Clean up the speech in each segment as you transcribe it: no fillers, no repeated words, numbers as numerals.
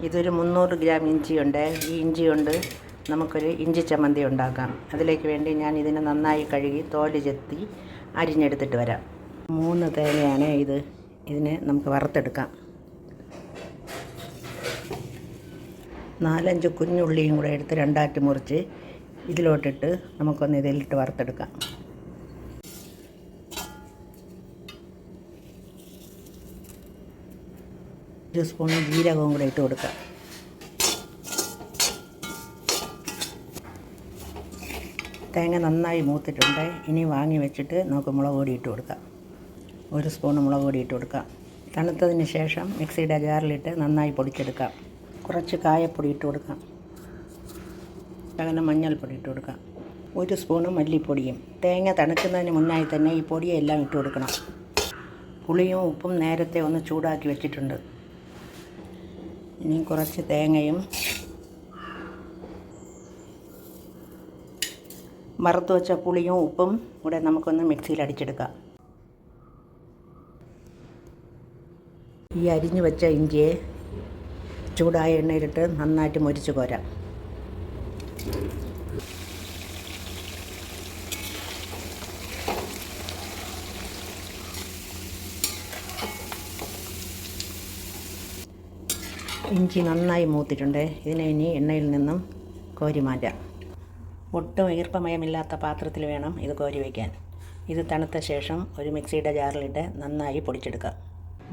ഇതൊരു 300 ഗ്രാം ഇഞ്ചിയുണ്ട്. ഈ ഇഞ്ചി കൊണ്ട് നമുക്കൊരു ഇഞ്ചി ചമ്മന്തി ഉണ്ടാക്കാം. അതിലേക്ക് വേണ്ടി ഞാൻ ഇതിനെ നന്നായി കഴുകി തോല് ചെത്തി അരിഞ്ഞെടുത്തിട്ട് വരാം. 3 തേങ്ങയാണ് ഇത്. ഇതിനെ നമുക്ക് വറുത്തെടുക്കാം. 4-5 കുഞ്ഞുള്ളിയും കൂടെ എടുത്ത് രണ്ടായിട്ട് മുറിച്ച് ഇതിലോട്ടിട്ട് നമുക്കൊന്ന് ഇതിലിട്ട് വറുത്തെടുക്കാം. ഒരു സ്പൂൺ ജീരകവും കൂടെ ഇട്ട് കൊടുക്കാം. തേങ്ങ നന്നായി മൂത്തിട്ടുണ്ട്. ഇനി വാങ്ങി വെച്ചിട്ട് നമുക്ക് മുളക് പൊടി ഇട്ട് കൊടുക്കാം. 1 സ്പൂൺ മുളക് പൊടി ഇട്ട് കൊടുക്കാം. തണുത്തതിന് ശേഷം മിക്സിയുടെ ജാറിലിട്ട് നന്നായി പൊടിച്ചെടുക്കാം. കുറച്ച് കായപ്പൊടി ഇട്ട് കൊടുക്കാം. അങ്ങനെ മഞ്ഞൾപ്പൊടി ഇട്ട് കൊടുക്കാം. 1 സ്പൂണ് മല്ലിപ്പൊടിയും. തേങ്ങ തണുക്കുന്നതിന് മുന്നായി തന്നെ ഈ പൊടിയെല്ലാം ഇട്ട് കൊടുക്കണം. പുളിയും ഉപ്പും നേരത്തെ ഒന്ന് ചൂടാക്കി വെച്ചിട്ടുണ്ട്. ഇനി കുറച്ച് തേങ്ങയും വറുത്ത് വെച്ച പുളിയും ഉപ്പും കൂടെ നമുക്കൊന്ന് മിക്സിയിൽ അടിച്ചെടുക്കാം. ഈ അരിഞ്ഞു വെച്ച ഇഞ്ചിയെ ചൂടായ എണ്ണയിലിട്ട് നന്നായിട്ട് മൊരിച്ച് കോരാം. ഇഞ്ചി നന്നായി മൂത്തിട്ടുണ്ട്. ഇതിനെ ഇനി എണ്ണയിൽ നിന്നും കോരി മാറ്റാം. ഒട്ടും ഈർപ്പമയമില്ലാത്ത പാത്രത്തിൽ വേണം ഇത് കോരി വയ്ക്കാൻ. ഇത് തണുത്ത ശേഷം ഒരു മിക്സിയുടെ ജാറിലിട്ട് നന്നായി പൊടിച്ചെടുക്കാം.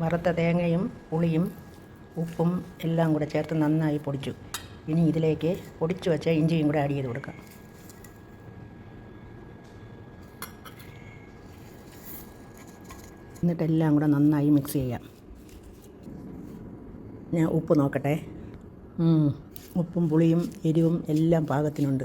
വറുത്ത തേങ്ങയും പുളിയും ഉപ്പും എല്ലാം കൂടെ ചേർത്ത് നന്നായി പൊടിച്ചു. ഇനി ഇതിലേക്ക് പൊടിച്ചു വെച്ച ഇഞ്ചിയും കൂടെ ആഡ് ചെയ്ത് കൊടുക്കാം. എന്നിട്ടെല്ലാം കൂടെ നന്നായി മിക്സ് ചെയ്യാം. ഞാൻ ഉപ്പ് നോക്കട്ടെ. ഉപ്പും പുളിയും എരിവും എല്ലാം പാകത്തിനുണ്ട്.